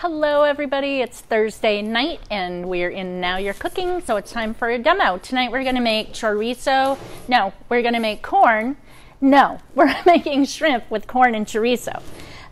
Hello everybody, it's Thursday night and we're in Now You're Cooking, so it's time for a demo. Tonight we're gonna make chorizo. No, we're gonna make corn. No, we're making shrimp with corn and chorizo.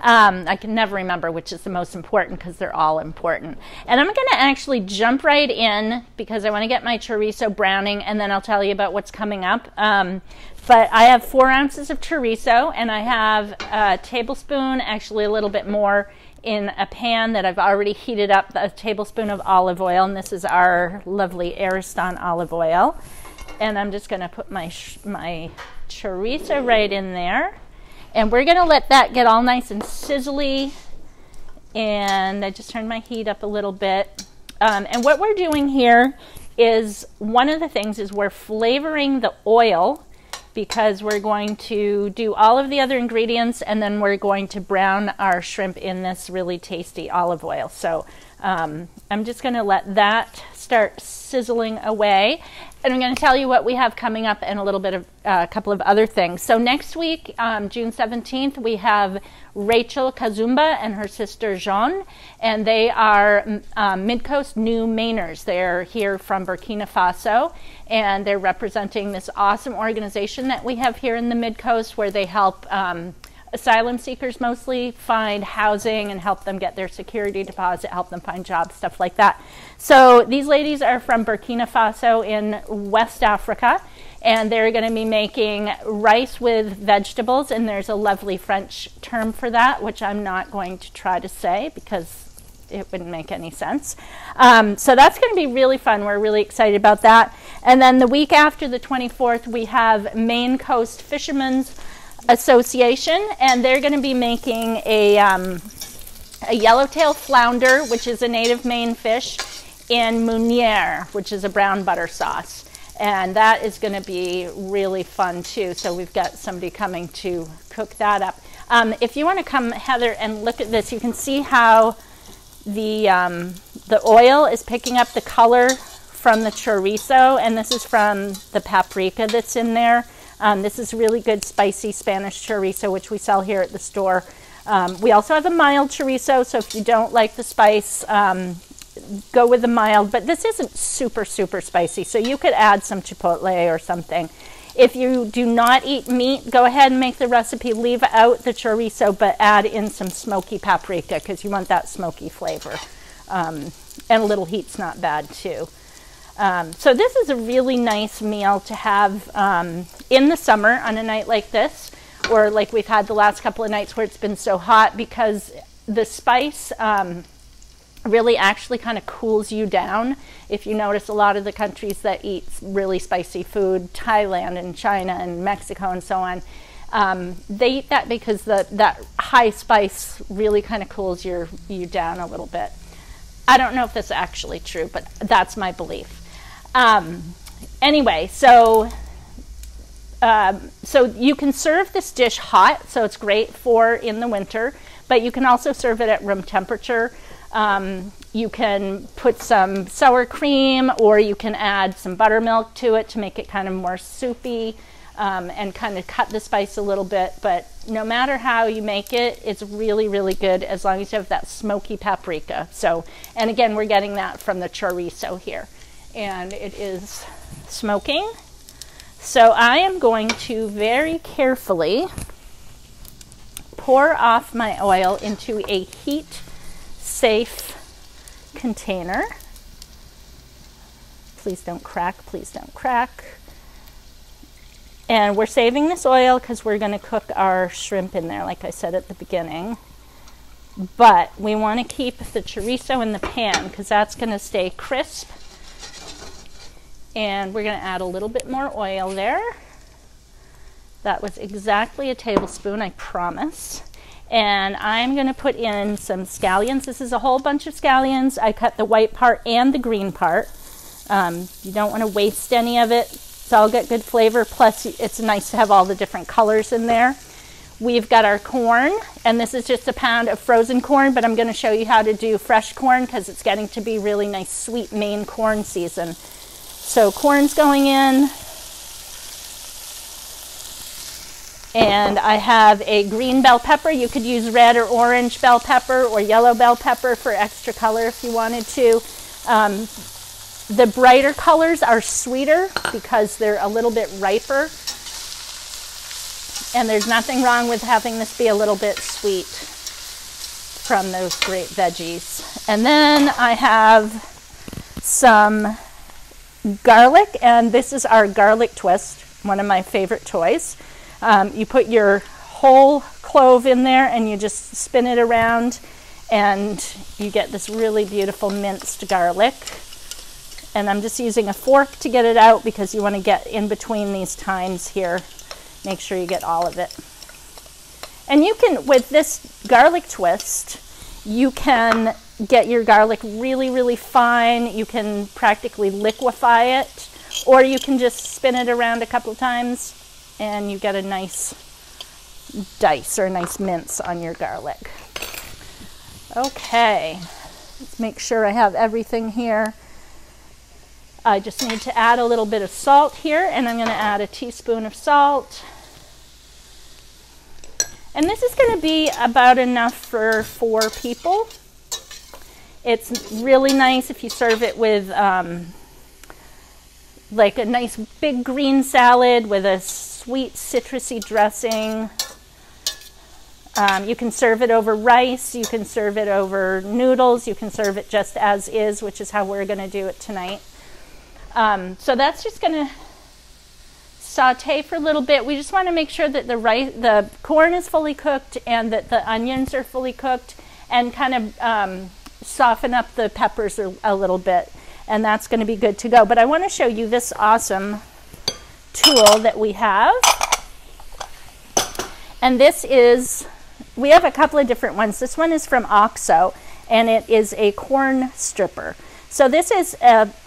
I can never remember which is the most important because they're all important. And I'm gonna actually jump right in because I wanna get my chorizo browning and then I'll tell you about what's coming up. But I have 4 ounces of chorizo and I have a tablespoon, actually a little bit more, in a pan that I've already heated up, a tablespoon of olive oil, and this is our lovely Ariston olive oil. And I'm just gonna put my chorizo right in there. And we're gonna let that get all nice and sizzly. And I just turned my heat up a little bit. And what we're doing here is, one of the things is we're flavoring the oil because we're going to do all of the other ingredients and then we're going to brown our shrimp in this really tasty olive oil. So I'm just gonna let that start sizzling away. And I'm gonna tell you what we have coming up and a little bit of a couple of other things. So next week, June 17th, we have Rachel Kazumba and her sister Jean, and they are Mid-Coast New Mainers. They're here from Burkina Faso, and they're representing this awesome organization that we have here in the Mid-Coast where they help asylum seekers mostly find housing and help them get their security deposit, help them find jobs, stuff like that. So these ladies are from Burkina Faso in West Africa, and they're going to be making rice with vegetables, and there's a lovely French term for that, which I'm not going to try to say because it wouldn't make any sense. So that's going to be really fun. We're really excited about that. And then the week after, the 24th, we have Maine Coast Fishermen's Association, and they're going to be making a yellowtail flounder, which is a native Maine fish, in meuniere, which is a brown butter sauce. And that is going to be really fun too. So we've got somebody coming to cook that up. If you want to come, Heather, and look at this, you can see how the oil is picking up the color from the chorizo, and this is from the paprika that's in there. This is really good spicy Spanish chorizo, which we sell here at the store. We also have a mild chorizo, so if you don't like the spice, go with the mild, but this isn't super spicy, so you could add some chipotle or something. If you do not eat meat, go ahead and make the recipe, leave out the chorizo, but add in some smoky paprika because you want that smoky flavor. And a little heat's not bad too. So this is a really nice meal to have in the summer on a night like this, or like we've had the last couple of nights where it's been so hot, because the spice really actually kind of cools you down. If you notice, a lot of the countries that eat really spicy food, Thailand and China and Mexico and so on, they eat that because that high spice really kind of cools you down a little bit. I don't know if that's actually true, but that's my belief. Anyway, so you can serve this dish hot, so it's great for in the winter, but you can also serve it at room temperature. You can put some sour cream, or you can add some buttermilk to it to make it kind of more soupy, and kind of cut the spice a little bit. But no matter how you make it, it's really good as long as you have that smoky paprika. So, and again, we're getting that from the chorizo here. And it is smoking. So I am going to very carefully pour off my oil into a heat-safe container. Please don't crack, please don't crack. And we're saving this oil because we're going to cook our shrimp in there, like I said at the beginning. But we want to keep the chorizo in the pan because that's going to stay crisp. And we're going to add a little bit more oil there. That was exactly a tablespoon, I promise. And I'm going to put in some scallions. This is a whole bunch of scallions. I cut the white part and the green part. You don't want to waste any of it. It's all got good flavor. Plus, it's nice to have all the different colors in there. We've got our corn, and this is just a pound of frozen corn, but I'm going to show you how to do fresh corn because it's getting to be really nice, sweet Maine corn season. So corn's going in. And I have a green bell pepper. You could use red or orange bell pepper or yellow bell pepper for extra color if you wanted to. The brighter colors are sweeter because they're a little bit riper. And there's nothing wrong with having this be a little bit sweet from those great veggies. And then I have some garlic, and this is our garlic twist, one of my favorite toys. You put your whole clove in there and you just spin it around and you get this really beautiful minced garlic. And I'm just using a fork to get it out because you want to get in between these tines here. Make sure you get all of it. And you can, with this garlic twist, you can get your garlic really, really fine. You can practically liquefy it, or you can just spin it around a couple of times and you get a nice dice or a nice mince on your garlic. Okay, let's make sure I have everything here. I just need to add a little bit of salt here, and I'm going to add a teaspoon of salt. And this is going to be about enough for 4 people. It's really nice if you serve it with like a nice big green salad with a sweet citrusy dressing. You can serve it over rice, you can serve it over noodles, you can serve it just as is, which is how we're going to do it tonight. So that's just going to saute for a little bit. We just want to make sure that the corn is fully cooked and that the onions are fully cooked, and kind of soften up the peppers a little bit, and that's going to be good to go. But I want to show you this awesome tool that we have. And this is, we have a couple of different ones. This one is from OXO, and it is a corn stripper. So this is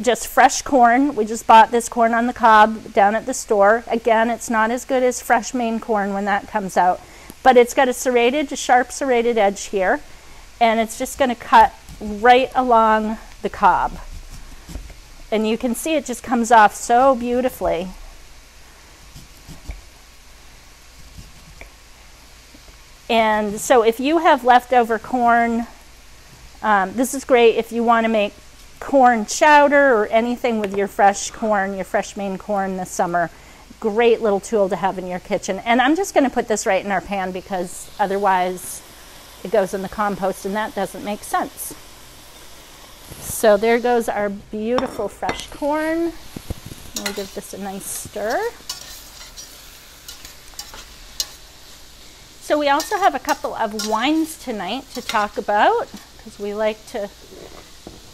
just fresh corn. We just bought this corn on the cob down at the store. Again, it's not as good as fresh Maine corn when that comes out, but it's got a sharp serrated edge here, and it's just going to cut right along the cob. And you can see it just comes off so beautifully. And so if you have leftover corn, this is great if you want to make corn chowder or anything with your fresh corn, your fresh Maine corn this summer. Great little tool to have in your kitchen. And I'm just going to put this right in our pan because otherwise it goes in the compost, and that doesn't make sense. So there goes our beautiful fresh corn. We'll give this a nice stir. So we also have a couple of wines tonight to talk about, because we like to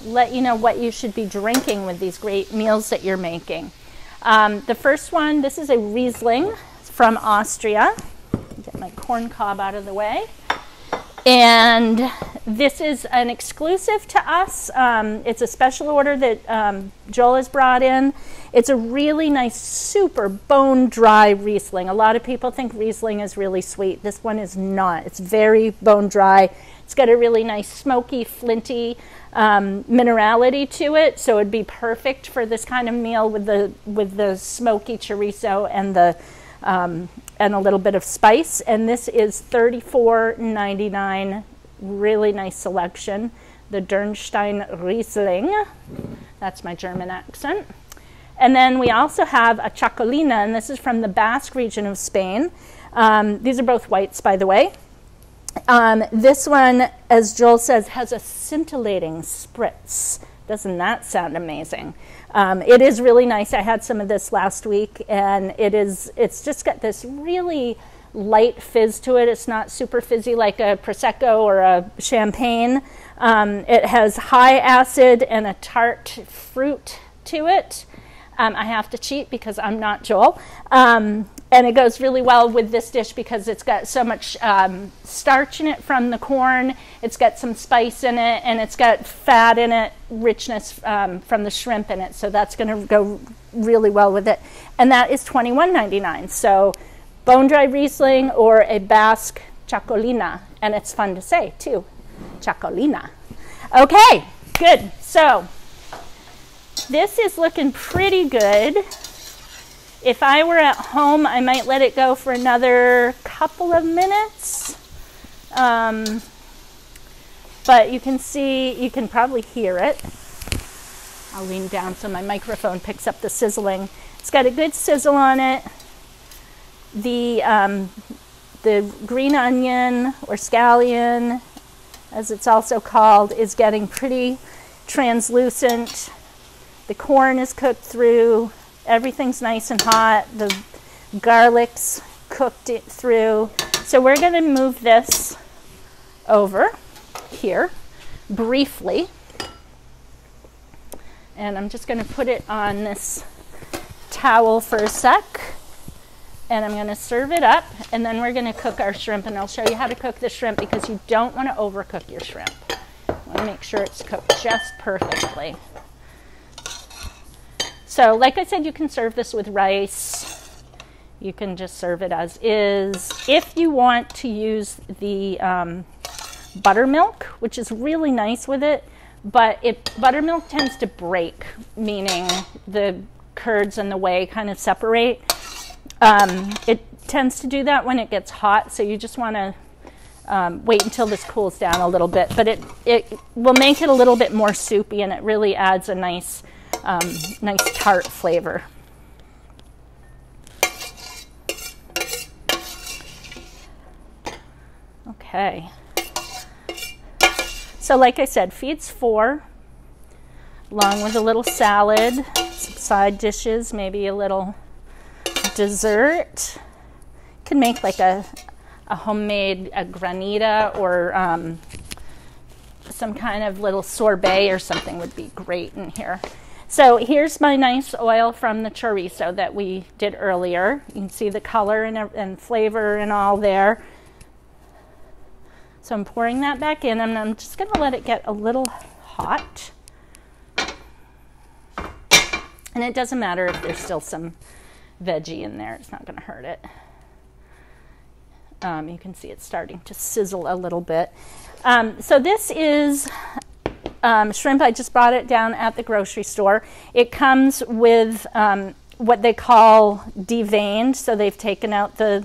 let you know what you should be drinking with these great meals that you're making. The first one, this is a Riesling from Austria. Get my corn cob out of the way. And this is an exclusive to us. It's a special order that Joel has brought in. It's a really nice, super bone-dry Riesling. A lot of people think Riesling is really sweet. This one is not. It's very bone-dry. It's got a really nice smoky, flinty minerality to it, so it'd be perfect for this kind of meal with the smoky chorizo and the and a little bit of spice. And this is $34.99. Really nice selection. The Dürnstein Riesling. That's my German accent. And then we also have a Chacolina, and this is from the Basque region of Spain. These are both whites, by the way. This one, as Joel says, has a scintillating spritz. Doesn't that sound amazing? It is really nice. I had some of this last week, and it's just got this really light fizz to it. It's not super fizzy like a Prosecco or a champagne. It has high acid and a tart fruit to it. I have to cheat because I'm not Joel. And it goes really well with this dish because it's got so much starch in it from the corn. It's got some spice in it, and it's got fat in it, richness from the shrimp in it. So that's going to go really well with it. And that is $21.99. So bone-dry Riesling or a Basque Chacolina. And it's fun to say, too. Chacolina. Okay, good. So this is looking pretty good. If I were at home, I might let it go for another couple of minutes. But you can see, you can probably hear it. I'll lean down so my microphone picks up the sizzling. It's got a good sizzle on it. The green onion, or scallion, as it's also called, is getting pretty translucent. The corn is cooked through. Everything's nice and hot. The garlic's cooked it through. So we're going to move this over here briefly. And I'm just going to put it on this towel for a sec. And I'm going to serve it up. And then we're going to cook our shrimp. And I'll show you how to cook the shrimp, because you don't want to overcook your shrimp. You want to make sure it's cooked just perfectly. So like I said, you can serve this with rice. You can just serve it as is. If you want to use the buttermilk, which is really nice with it, but buttermilk tends to break, meaning the curds and the whey kind of separate. It tends to do that when it gets hot, so you just want to wait until this cools down a little bit. But it will make it a little bit more soupy, and it really adds a nice tart flavor. Okay. So like I said, feeds 4, along with a little salad, some side dishes, maybe a little dessert. You can make like a homemade granita, or some kind of little sorbet or something would be great in here. So here's my nice oil from the chorizo that we did earlier. You can see the color and flavor and all there. So I'm pouring that back in, and I'm just going to let it get a little hot. And it doesn't matter if there's still some veggie in there. It's not going to hurt it. You can see it's starting to sizzle a little bit. So this is shrimp. I just bought it down at the grocery store. It comes with what they call deveined. So they've taken out the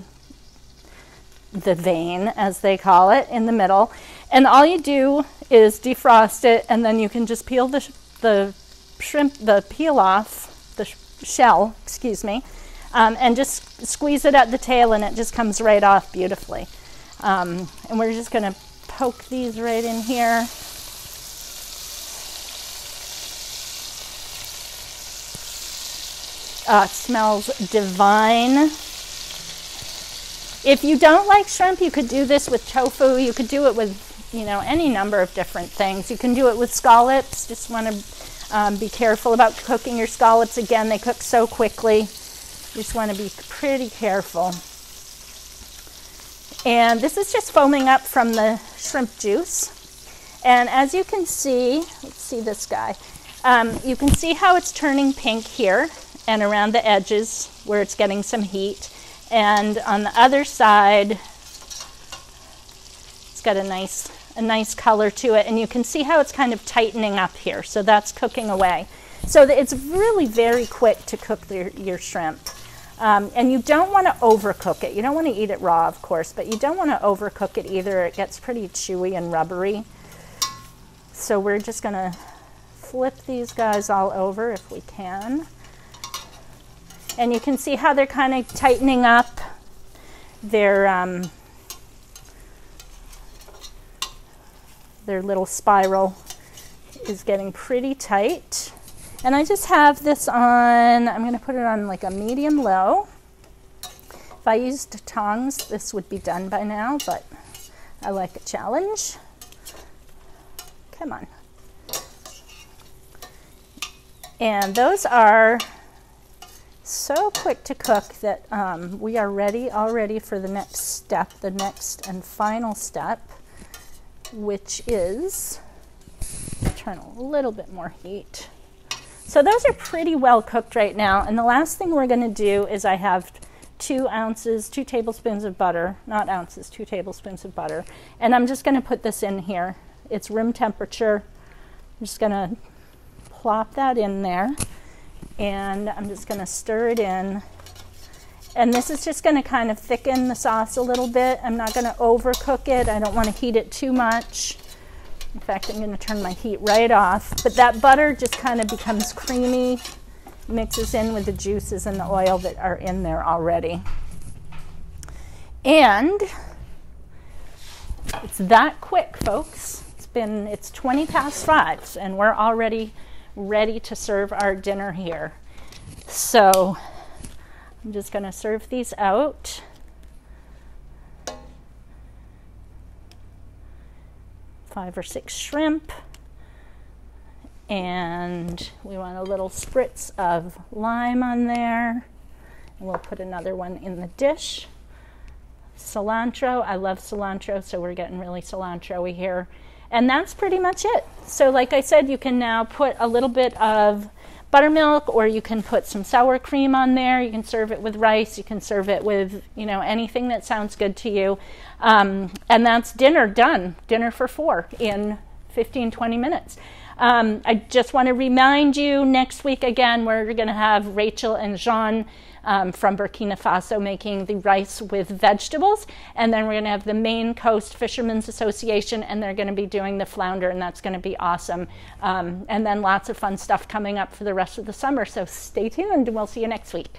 vein, as they call it, in the middle. And all you do is defrost it, and then you can just peel the shrimp, peel off the shell, excuse me, and just squeeze it at the tail, and it just comes right off beautifully. And we're just going to poke these right in here. It smells divine. If you don't like shrimp, you could do this with tofu. You could do it with, any number of different things. You can do it with scallops. Just want to be careful about cooking your scallops. Again, they cook so quickly. You just want to be pretty careful. And this is just foaming up from the shrimp juice. And as you can see, let's see this guy. You can see how it's turning pink here and around the edges where it's getting some heat. And on the other side, it's got a nice color to it. And you can see how it's kind of tightening up here. So that's cooking away. So it's really very quick to cook your shrimp. And you don't want to overcook it. You don't want to eat it raw, of course, but you don't want to overcook it either. It gets pretty chewy and rubbery. So we're just going to flip these guys all over if we can. And you can see how they're kind of tightening up. Their little spiral is getting pretty tight. And I just have this on, I'm going to put it on like a medium-low. If I used tongs, this would be done by now, but I like a challenge. Come on. And those are so quick to cook that we are ready already for the next step, the next and final step, which is turn a little bit more heat. So those are pretty well cooked right now, and the last thing we're going to do is I have 2 tablespoons of butter, not ounces, 2 tablespoons of butter, and I'm just going to put this in here. It's room temperature. I'm just going to plop that in there, and I'm just going to stir it in And this is just going to kind of thicken the sauce a little bit. I'm not going to overcook it. I don't want to heat it too much. In fact, I'm going to turn my heat right off. But that butter just kind of becomes creamy, mixes in with the juices and the oil that are in there already. And it's that quick, folks. It's 20 past 5, and we're already ready to serve our dinner here. So I'm just going to serve these out. Five or 6 shrimp, and we want a little spritz of lime on there, and we'll put another one in the dish. Cilantro, I love cilantro, so we're getting really cilantro-y here. And that's pretty much it. So like I said, you can now put a little bit of buttermilk, or you can put some sour cream on there. You can serve it with rice. You can serve it with, you know, anything that sounds good to you. And that's dinner done. Dinner for 4 in 15-20 minutes. I just want to remind you, next week again, we're going to have Rachel and Jean from Burkina Faso making the rice with vegetables, and then we're going to have the Maine Coast Fishermen's Association, and they're going to be doing the flounder, and that's going to be awesome. And then lots of fun stuff coming up for the rest of the summer, so stay tuned, and we'll see you next week.